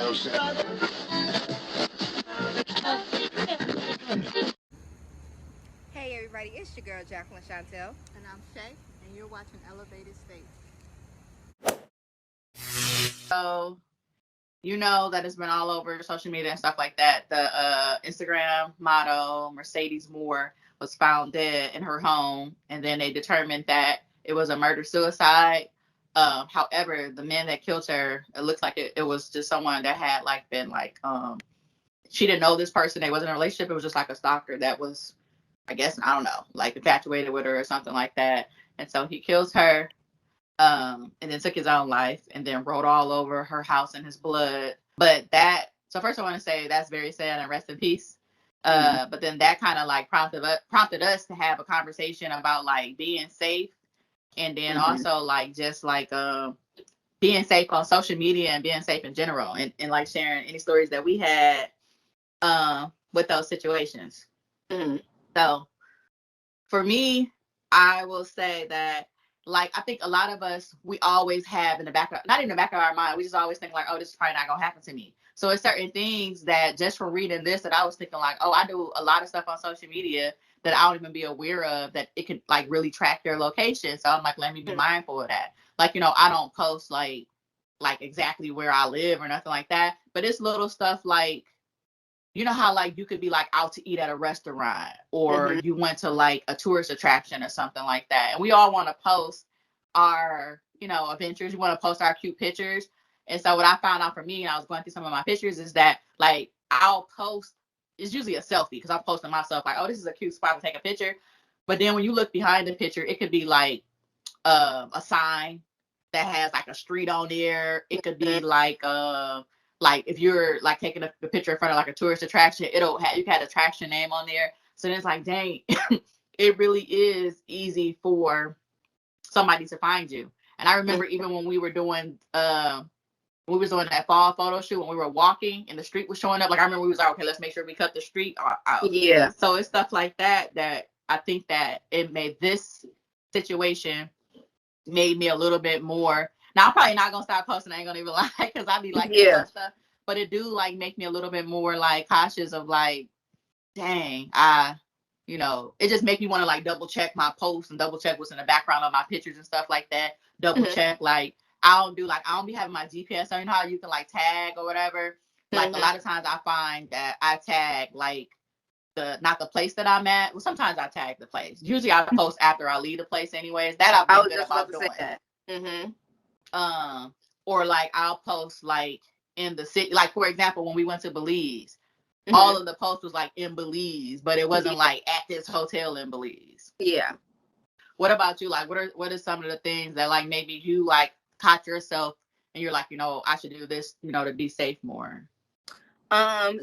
Hey everybody, it's your girl Jacqueline Chantel. And I'm Shay, and you're watching Elevated State. So you know that it's been all over social media and stuff like that. The Instagram model Mercedes Morr was found dead in her home, and then they determined that it was a murder suicide. However, the man that killed her, it looks like it was just someone that had like been like she didn't know this person. They wasn't in a relationship. It was just like a stalker that was, I guess, I don't know, like infatuated with her or something like that. And so he kills her, and then took his own life, and then wrote all over her house in his blood. But that, so first I want to say that's very sad and rest in peace. But then that kind of like prompted us to have a conversation about like being safe, and then also like just like being safe on social media and being safe in general, and like sharing any stories that we had with those situations. So for me, I will say that, like, I think a lot of us, we always have in the back of, not in the back of our mind, we just always think like, oh, this is probably not gonna happen to me. So it's certain things that just from reading this that I was thinking like, oh, I do a lot of stuff on social media that I don't even be aware of, that it could like really track your location. So I'm like, let me be mindful of that. Like, you know, I don't post like exactly where I live or nothing like that, but it's little stuff like, you know how like you could be like out to eat at a restaurant, or you went to like a tourist attraction or something like that, and we all want to post our, you know, adventures. We want to post our cute pictures. And so what I found out for me, and I was going through some of my pictures, is that like I'll post, it's usually a selfie because I'm posting myself like, oh, this is a cute spot to take a picture. But then when you look behind the picture, it could be like a sign that has like a street on there. It could be like if you're like taking a picture in front of like a tourist attraction, it'll have, you had attraction name on there. So then it's like, dang, it really is easy for somebody to find you. And I remember even when we were doing we was doing that fall photo shoot, when we were walking and the street was showing up, like I remember we was like, okay, let's make sure we cut the street out. Yeah. So it's stuff like that that I think that it made this situation made me a little bit more. Now I'm probably not gonna stop posting. I ain't gonna even lie, because I be liking stuff. But it do like make me a little bit more like cautious of like, dang, you know, it just make me want to like double check my posts and double check what's in the background of my pictures and stuff like that. Double check, like I don't be having my GPS. So you know how you can like tag or whatever. Like a lot of times I find that I tag like not the place that I'm at. Well, sometimes I tag the place. Usually I post after I leave the place anyways. That I've been good about doing. Or like I'll post like in the city. Like for example, when we went to Belize, all of the posts was like in Belize, but it wasn't like at this hotel in Belize. Yeah. What about you? Like what are some of the things that like maybe you like caught yourself and you're like, you know, I should do this, you know, to be safe more?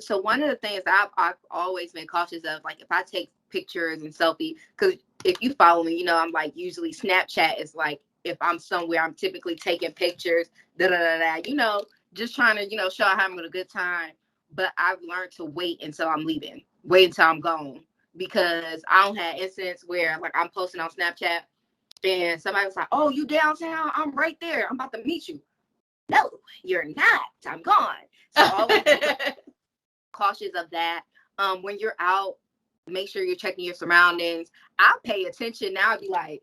So one of the things I've always been cautious of, like if I take pictures and selfie, because if you follow me, you know I'm like usually Snapchat is like if I'm somewhere, I'm typically taking pictures, you know, just trying to, you know, show I'm having a good time. But I've learned to wait until I'm leaving, wait until I'm gone, because I don't have incidents where like I'm posting on Snapchat and somebody was like, "Oh, you downtown? I'm right there. I'm about to meet you." No, you're not. I'm gone. So always cautious of that. When you're out, make sure you're checking your surroundings. I pay attention now. I'd be like,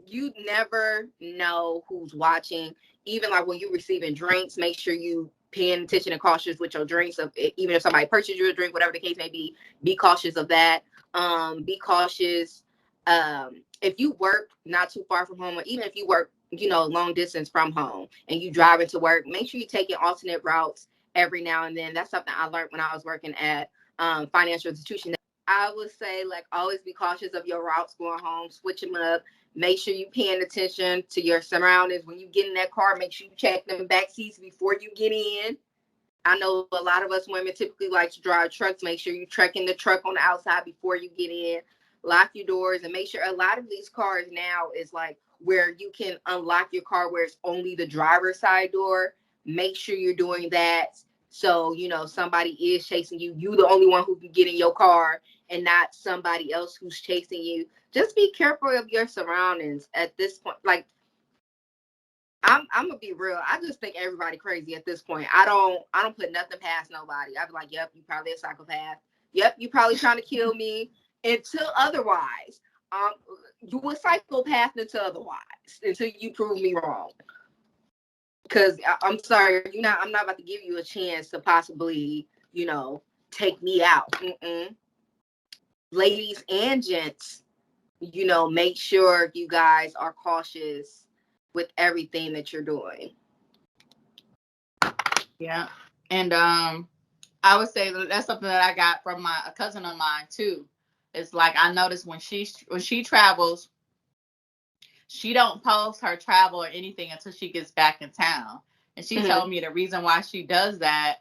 you never know who's watching. Even like when you're receiving drinks, make sure you paying attention and cautious with your drinks. Even if somebody purchases you a drink, whatever the case may be cautious of that. Be cautious. If you work not too far from home, or even if you work, you know, long distance from home and you driving to work, make sure you're taking alternate routes every now and then. That's something I learned when I was working at financial institution. I would say like always be cautious of your routes going home, switch them up. Make sure you're paying attention to your surroundings. When you get in that car, make sure you check them back seats before you get in. I know a lot of us women typically like to drive trucks. Make sure you trekking the truck on the outside before you get in. Lock your doors and make sure a lot of these cars now is like where you can unlock your car where it's only the driver's side door. Make sure you're doing that. So, you know, somebody is chasing you. You the only one who can get in your car and not somebody else who's chasing you. Just be careful of your surroundings at this point. Like I'm gonna be real. I just think everybody crazy at this point. I don't put nothing past nobody. I'd be like, yep, you probably a psychopath. Yep, you probably trying to kill me. Until otherwise, um, you a psychopath until otherwise. Until you prove me wrong. Because I'm sorry, I'm not about to give you a chance to possibly, take me out. Mm-mm. Ladies and gents, make sure you guys are cautious with everything that you're doing. Yeah. And I would say that's something that I got from a cousin of mine too. It's like I noticed when she travels, she don't post her travel or anything until she gets back in town. And she told me the reason why she does that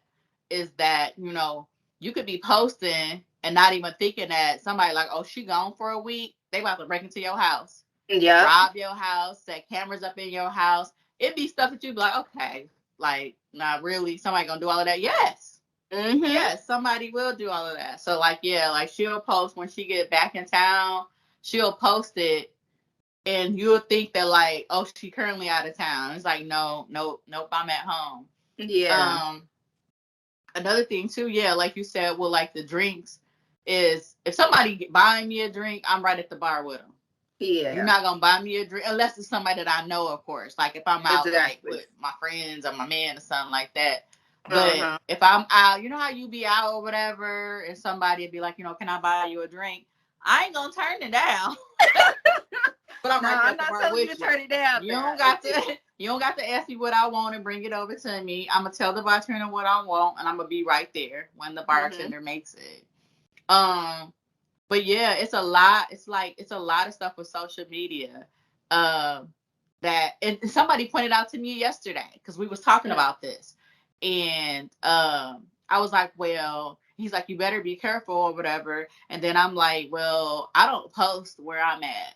is that, you could be posting and not even thinking that somebody like, oh, she gone for a week. They about to break into your house. Yeah. Rob your house, set cameras up in your house. It'd be stuff that you'd be like, okay, like, not really. Somebody gonna do all of that? Yes. Mm-hmm. Yes, somebody will do all of that. So like, yeah, like she'll post when she get back in town, she'll post it and you'll think that like, oh, she currently out of town. It's like, no, nope, I'm at home. Yeah. Another thing too, yeah, like you said, well, like the drinks is if somebody buying me a drink, I'm right at the bar with them. Yeah. You're not gonna buy me a drink unless it's somebody that I know, of course. Like if I'm out like with my friends or my man or something like that. But if I'm out, you know how you be out or whatever, and somebody would be like, can I buy you a drink? I ain't gonna turn it down. But I'm not telling you to turn it down. You don't got to ask me what I want and bring it over to me. I'm gonna tell the bartender what I want, and I'm gonna be right there when the bartender makes it. But yeah, it's a lot. It's a lot of stuff with social media. That and somebody pointed out to me yesterday because we was talking about this, and I was like, well, he's like, you better be careful or whatever. And then I'm like, well, I don't post where I'm at.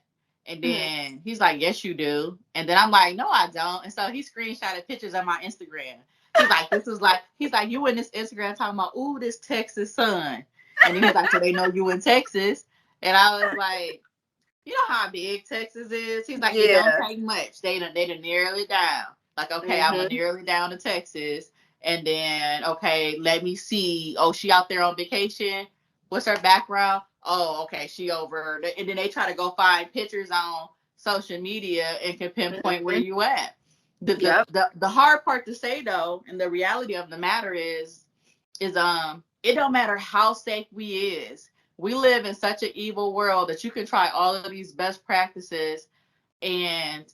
And then he's like, yes, you do. And then I'm like, no, I don't. And so he screenshotted pictures of my Instagram. He's like, you in this Instagram talking about, ooh, this Texas sun. And then he's like, so they know you in Texas. And I was like, you know how big Texas is? He's like, it don't take much. They done narrowed it down. Like, okay, I'm gonna narrow it down to Texas. And then, okay, let me see. Oh, she out there on vacation. What's her background? Oh, okay, she over. And then they try to go find pictures on social media and can pinpoint where you at. The hard part to say though, and the reality of the matter is it don't matter how safe we is. We live in such an evil world that you can try all of these best practices and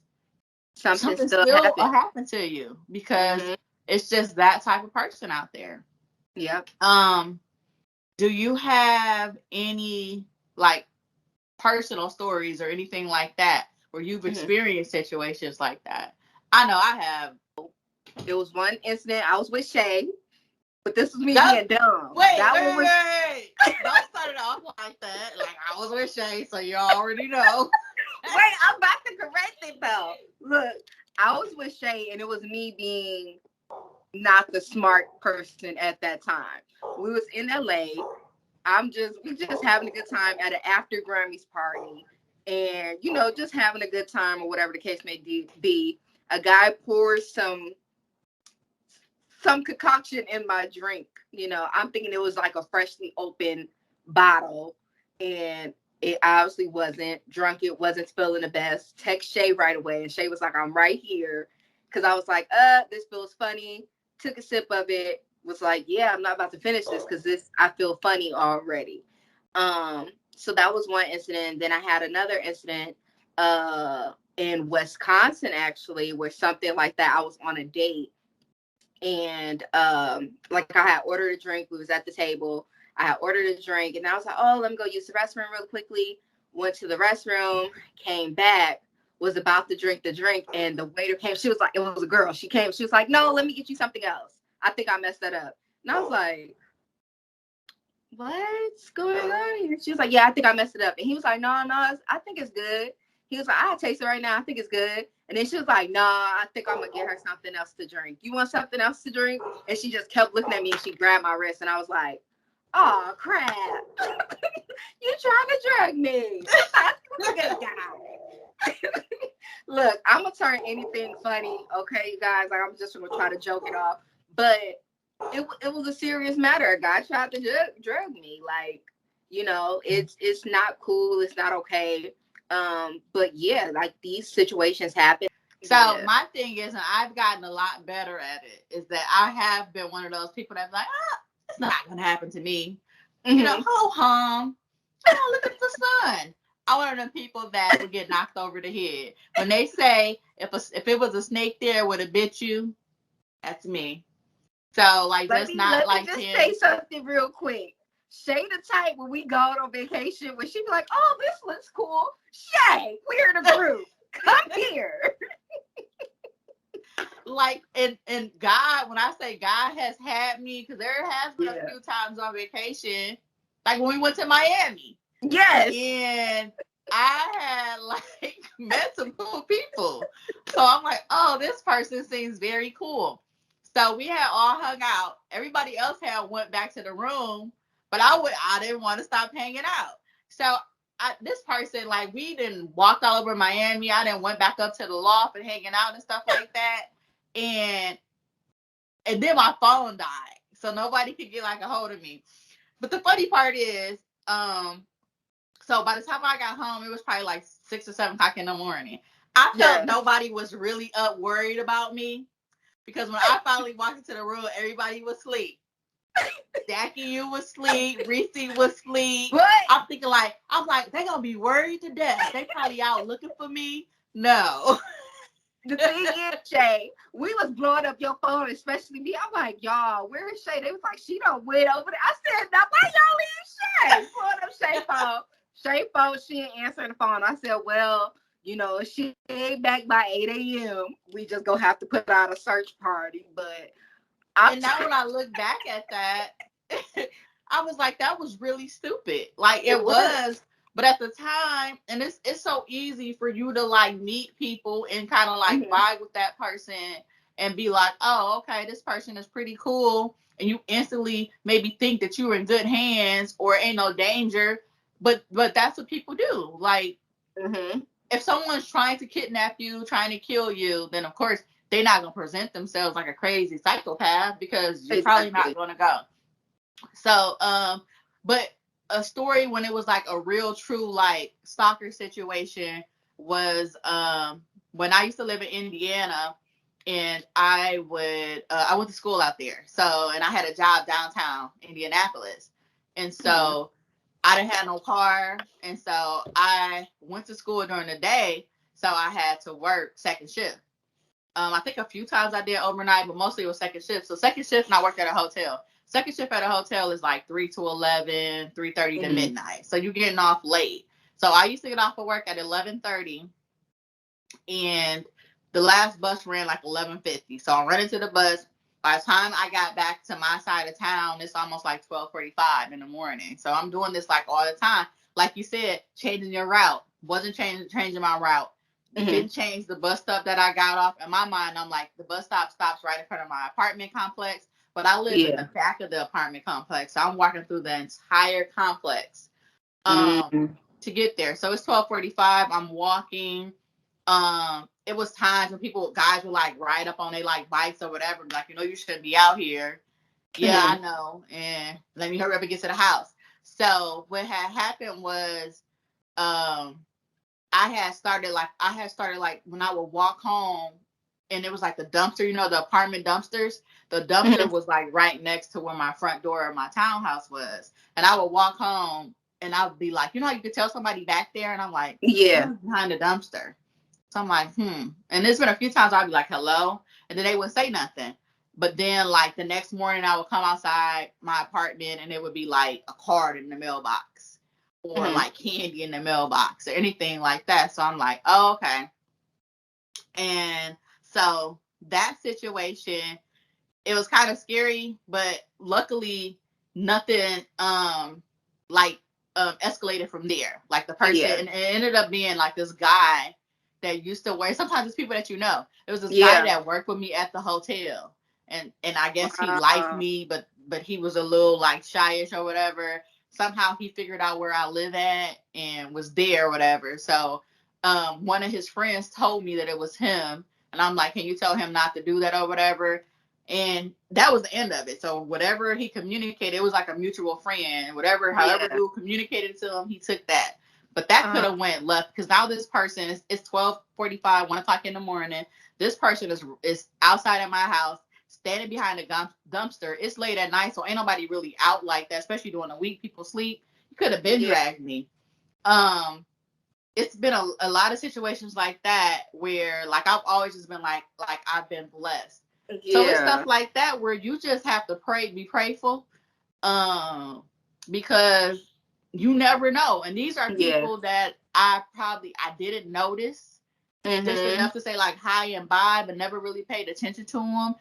something still will happen to you because it's just that type of person out there. Yep. Do you have any like personal stories or anything like that where you've experienced situations like that? I know I have. There was one incident. I was with Shay, but this was me being dumb. Wait. Don't start it off like that. Like I was with Shay, so you already know. Wait, I'm about to correct it though. Look, I was with Shay, and it was me being not the smart person at that time. We was in LA. We just having a good time at an after Grammys party, and just having a good time or whatever the case may be. A guy pours some concoction in my drink. I'm thinking it was like a freshly opened bottle, and it obviously wasn't. Drunk it, wasn't feeling the best. Text Shay right away, and Shay was like, I'm right here. Because I was like, this feels funny. Took a sip of it, was like, yeah, I'm not about to finish this because I feel funny already. So that was one incident. Then I had another incident in Wisconsin, actually, where something like that. I was on a date, and like I had ordered a drink. We was at the table. I had ordered a drink, and I was like, oh, let me go use the restroom real quickly. Went to the restroom, came back, was about to drink the drink, and the waiter came. She was like, it was a girl. She came. She was like, no, let me get you something else. I think I messed that up. And I was like, what's going on here? She was like, yeah, I think I messed it up. And he was like, no, I think it's good. He was like, I taste it right now. I think it's good. And then she was like, nah, I think I'm going to get her something else to drink. You want something else to drink? And she just kept looking at me, and she grabbed my wrist. And I was like, oh, crap. You trying to drug me. I'm a good guy. Look, I'm gonna turn anything funny, okay, you guys. Like, I'm just gonna try to joke it off, but it was a serious matter. A guy tried to drug me. Like, it's not cool. It's not okay. But yeah, like these situations happen. So Yeah. my thing is, and I've gotten a lot better at it, is that I have been one of those people that's like, it's not gonna happen to me. Mm-hmm. Ho hum. Oh, look at the sun. I'm one of them people that would get knocked over the head. When they say if it was a snake there would have bit you, that's me. So like just not Let me like just say saying, something real quick. Shay the type when we go on vacation when she be like, "Oh, this looks cool." Shay, we're in a group. Come here. like and God, when I say God has had me, because there has been a Yeah. few times on vacation, like when we went to Miami. Yes. And I had like met some cool people. So I'm like, oh, this person seems very cool. So we had all hung out. Everybody else had went back to the room, but I didn't want to stop hanging out. So this person, like, we didn't walk all over Miami. I didn't went back up to the loft and hanging out and stuff like that. And then my phone died. So nobody could get like a hold of me. But the funny part is, so by the time I got home, it was probably like 6 or 7 o'clock in the morning. I felt nobody was really up worried about me because when I finally walked into the room, everybody was asleep. Jackie, you was asleep. Reese was asleep. What? I'm thinking I'm like, they gonna be worried to death. They probably out looking for me. No. The thing is, Shay, we was blowing up your phone, especially me. I'm like, y'all, where is Shay? They was like, she don't went over there. I said, now why y'all leave Shay? Blowing up Shay phone. Shay phone, she ain't answering the phone. I said, well, she ain't back by 8 a.m. We just gonna have to put out a search party. But and now when I look back at that, I was like, that was really stupid. Like it was. But at the time, and it's so easy for you to like meet people and kind of like vibe with that person and be like, oh, okay, this person is pretty cool. And you instantly maybe think that you're in good hands or ain't no danger. But that's what people do. Like, if someone's trying to kidnap you, trying to kill you, then of course they're not gonna present themselves like a crazy psychopath because you're probably not gonna go. So, but a story when it was like a real true like stalker situation was when I used to live in Indiana and I went to school out there. So, and I had a job downtown Indianapolis. And so I didn't have no car. And so I went to school during the day. So I had to work second shift. I think a few times I did overnight, but mostly it was second shift. So second shift, and I worked at a hotel. Second shift at a hotel is like 3 to 11, 3:30 to midnight. So you're getting off late. So I used to get off of work at 11:30, and the last bus ran like 11:50. So I'm running to the bus. By the time I got back to my side of town, it's almost like 12:45 in the morning. So I'm doing this like all the time. Like you said, changing your route. Wasn't changing my route. Didn't change the bus stop that I got off. In my mind, I'm like, the bus stop stops right in front of my apartment complex. But I live in the back of the apartment complex. So I'm walking through the entire complex to get there. So it's 12:45. I'm walking. It was times when guys would like ride up on their like bikes or whatever, like, you shouldn't be out here. Yeah, I know. And let me hurry up and get to the house. So what had happened was, I had started like when I would walk home and it was like the dumpster, the apartment dumpsters. The dumpster was like right next to where my front door of my townhouse was. And I would walk home and I would be like, how you could tell somebody back there? And I'm like, behind the dumpster. So I'm like, And there's been a few times I'd be like, hello. And then they wouldn't say nothing. But then like the next morning I would come outside my apartment and it would be like a card in the mailbox or like candy in the mailbox or anything like that. So I'm like, oh, okay. And so that situation, it was kind of scary, but luckily nothing escalated from there. Like the person, and it ended up being like this guy that used to work. Sometimes it's people that you know. It was this guy that worked with me at the hotel, and I guess he liked me, but he was a little like shyish or whatever. Somehow he figured out where I live at and was there or whatever. So one of his friends told me that it was him, and I'm like, can you tell him not to do that or whatever? And that was the end of it. So whatever he communicated, it was like a mutual friend. Whatever, however Yeah. dude communicated to him, he took that. But that could have went left, because now this person is, it's 12:45, 1 o'clock in the morning. This person is outside of my house, standing behind a dumpster. It's late at night, so ain't nobody really out like that, especially during the week. People sleep. You could have been Yeah. dragged me. It's been a lot of situations like that where, like, I've always just been like I've been blessed. So it's Yeah. stuff like that where you just have to be prayerful, because you never know. And these are Yeah. people that I didn't notice just Mhm. enough to say like hi and bye, but never really paid attention to them.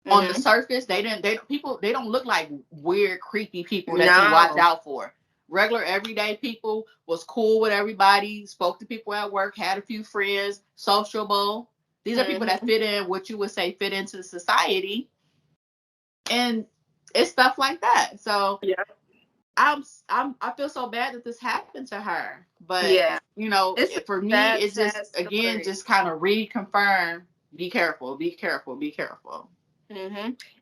On the Mhm. surface, they don't look like weird, creepy people that you watch No. out for. Regular, everyday people, was cool with everybody, spoke to people at work, had a few friends, sociable. These are people that Mhm. fit in, what you would say fit into society, and it's stuff like that. So Yeah. I feel so bad that this happened to her, but Yeah. It's a for me, sad, it just sad again story. just kind of reconfirmed: be careful, be careful, be careful.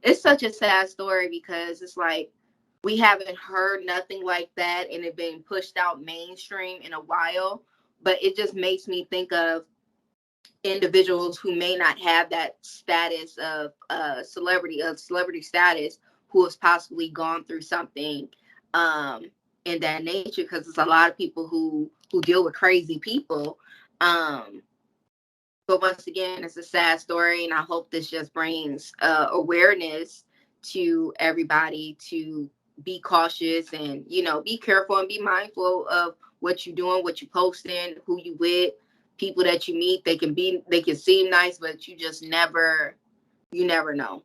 It's such a sad story because it's like we haven't heard nothing like that and it been pushed out mainstream in a while. But it just makes me think of individuals who may not have that status of celebrity status, who has possibly gone through something um, in that nature. Because there's a lot of people who deal with crazy people. Um, but once again, it's a sad story, and I hope this just brings awareness to everybody to be cautious and be careful and be mindful of what you're doing, what you're posting, who you with, people that you meet. They can seem nice, but you never know.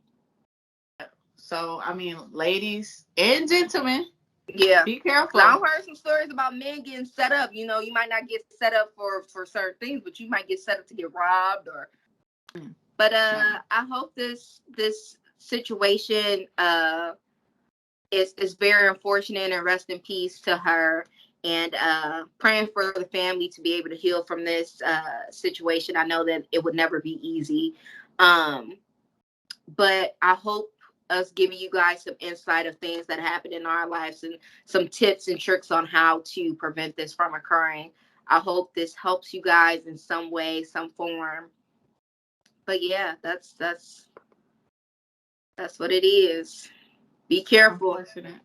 So I mean, ladies and gentlemen, Yeah. be 'Cause careful. I've heard some stories about men getting set up. You might not get set up for certain things, but you might get set up to get robbed or. But I hope this situation is very unfortunate, and rest in peace to her. And praying for the family to be able to heal from this situation. I know that it would never be easy, um, but I hope us giving you guys some insight of things that happen in our lives and some tips and tricks on how to prevent this from occurring. I hope this helps you guys in some way, some form. But yeah, that's what it is. Be careful. Unfortunate.